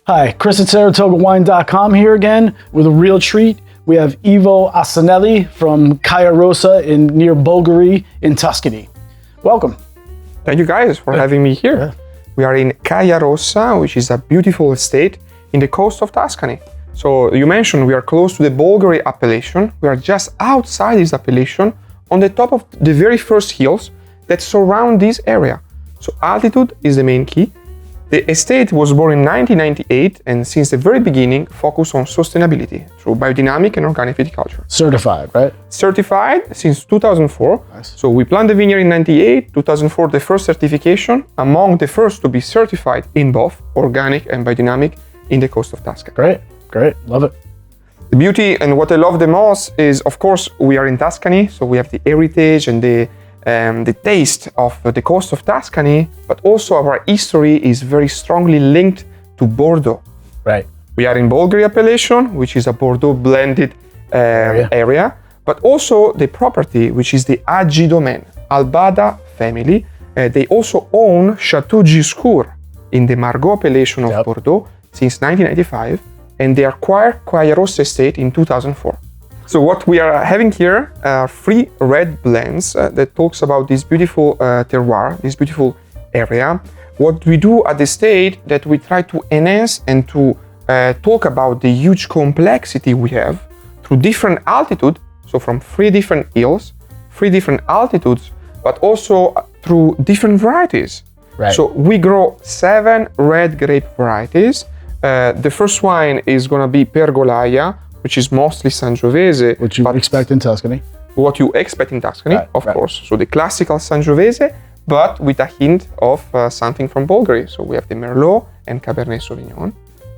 Hi, Chris at SaratogaWine.com here again with a real treat. We have Ivo Assanelli from Caiarossa near Bolgheri in Tuscany. Welcome. Thank you guys for having me here. Yeah. We are in Caiarossa, which is a beautiful estate in the coast of Tuscany. So you mentioned we are close to the Bolgheri appellation. We are just outside this appellation on the top of the very first hills that surround this area. So altitude is the main key. The estate was born in 1998 and since the very beginning focused on sustainability through biodynamic and organic viticulture. Certified, right? Certified since 2004. Nice. So we planted the vineyard in 98, 2004 the first certification, among the first to be certified in both organic and biodynamic in the coast of Tuscany. Great, love it. The beauty and what I love the most is, of course, we are in Tuscany, so we have the heritage and the taste of the coast of Tuscany, but also our history is very strongly linked to Bordeaux. Right. We are in Bolgheri appellation, which is a Bordeaux blended area, but also the property, which is the Agi Domaine, Albada family. They also own Chateau Giscourt in the Margaux appellation of Bordeaux since 1995, and they acquired Caiarossa estate in 2004. So what we are having here are 3 red blends that talks about this beautiful terroir, this beautiful area. What we do at the estate that we try to enhance and to talk about the huge complexity we have through different altitude, so from 3 different hills, 3 different altitudes, but also through different varieties. Right. So we grow 7 red grape varieties. The first wine is gonna be Pergolaia, which is mostly Sangiovese. What you expect in Tuscany. What you expect in Tuscany, of course. So the classical Sangiovese, but with a hint of something from Bolgheri. So we have the Merlot and Cabernet Sauvignon.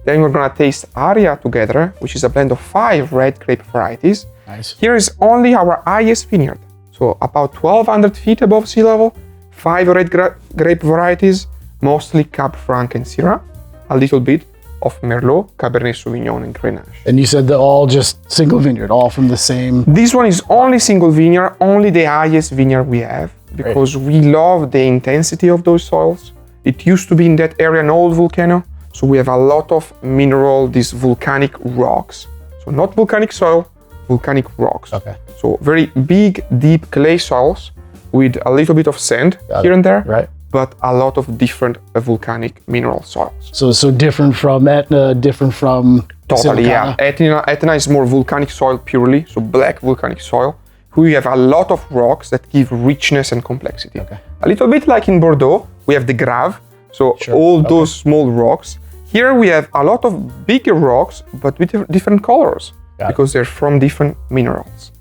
Then we're gonna taste Aria together, which is a blend of 5 red grape varieties. Nice. Here is only our highest vineyard. So about 1,200 feet above sea level, 5 red grape varieties, mostly Cab Franc and Syrah, a little bit of Merlot, Cabernet Sauvignon, and Grenache. And you said they're all just single vineyard, all from the same... This one is only single vineyard, only the highest vineyard we have, because we love the intensity of those soils. It used to be in that area an old volcano, so we have a lot of mineral, these volcanic rocks. So not volcanic soil, volcanic rocks. Okay. So very big, deep clay soils with a little bit of sand here and there. Right. But a lot of different volcanic mineral soils. So different from Etna, different from Totally, Silicata. yeah. Etna is more volcanic soil purely, so black volcanic soil. We have a lot of rocks that give richness and complexity. Okay. A little bit like in Bordeaux, we have the grape, so all those small rocks. Here we have a lot of bigger rocks, but with different colors, because they're from different minerals.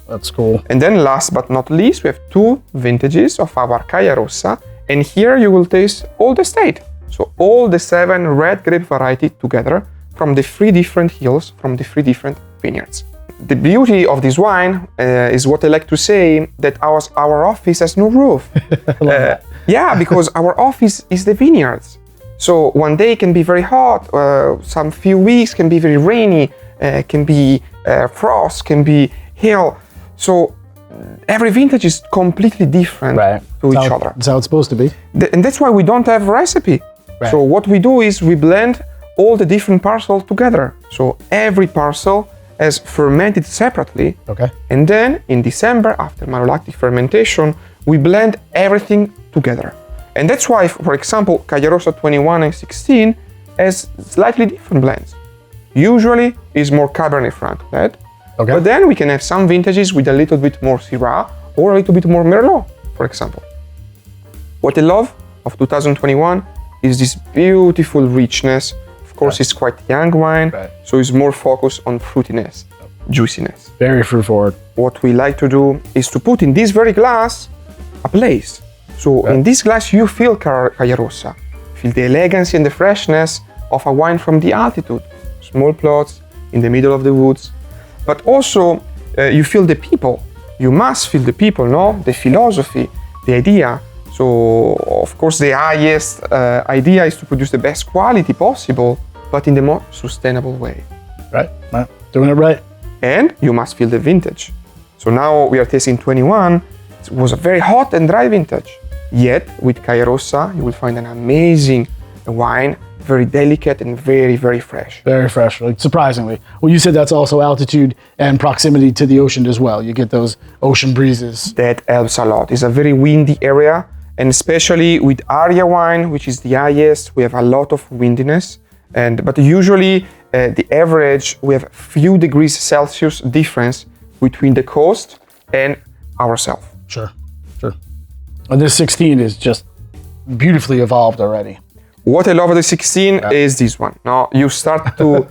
That's cool. And then last but not least, we have 2 vintages of our Caiarossa. And here you will taste all the estate. So all the 7 red grape variety together from the 3 different hills, from the 3 different vineyards. The beauty of this wine is what I like to say, that our office has no roof. Yeah, because our office is the vineyards. So one day can be very hot, some few weeks can be very rainy, can be frost, can be hail. So every vintage is completely different to each other. That's how it's supposed to be. And that's why we don't have a recipe. Right. So what we do is we blend all the different parcels together. So every parcel is fermented separately. Okay. And then in December, after malolactic fermentation, we blend everything together. And that's why, for example, Caiarossa 21 and 16 has slightly different blends. Usually is more Cabernet Franc led. Okay. But then we can have some vintages with a little bit more Syrah or a little bit more Merlot, for example. What I love of 2021 is this beautiful richness. Of course, it's quite young wine, so it's more focused on fruitiness, juiciness. Very fruit forward. What we like to do is to put in this very glass a place. So in this glass, you feel Caiarossa, feel the elegance and the freshness of a wine from the altitude, small plots in the middle of the woods. But also, you feel the people. You must feel the people, no? The philosophy, the idea. So, of course, the highest idea is to produce the best quality possible, but in the most sustainable way. Right, doing it right. And you must feel the vintage. So now we are tasting 21. It was a very hot and dry vintage. Yet, with Caiarossa, you will find an amazing wine very delicate and very, very fresh. Very fresh, like surprisingly. Well, you said that's also altitude and proximity to the ocean as well. You get those ocean breezes. That helps a lot. It's a very windy area, and especially with Aria wine, which is the highest, we have a lot of windiness. But usually the average, we have few degrees Celsius difference between the coast and ourselves. Sure. And this 16 is just beautifully evolved already. What I love about the 16 is this one. Now you start to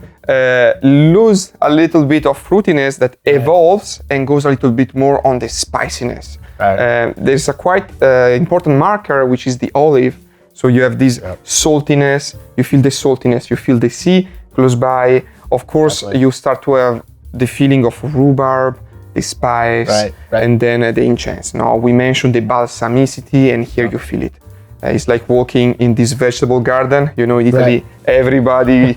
lose a little bit of fruitiness that evolves and goes a little bit more on the spiciness. There's a quite important marker, which is the olive. So you have this saltiness, you feel the saltiness, you feel the sea close by. Of course, you start to have the feeling of rhubarb, the spice, and then the incense. Now we mentioned the balsamicity, and here you feel it. It's like walking in this vegetable garden. You know, in Italy, everybody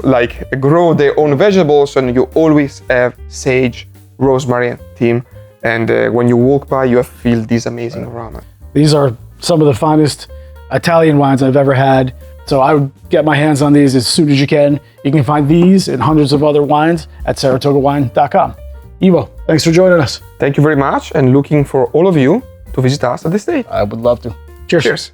like grow their own vegetables, and you always have sage, rosemary, and thyme. And when you walk by, you feel this amazing aroma. These are some of the finest Italian wines I've ever had. So I would get my hands on these as soon as you can. You can find these and hundreds of other wines at saratogawine.com. Ivo, thanks for joining us. Thank you very much, and looking for all of you to visit us at the estate. I would love to. Cheers. Cheers.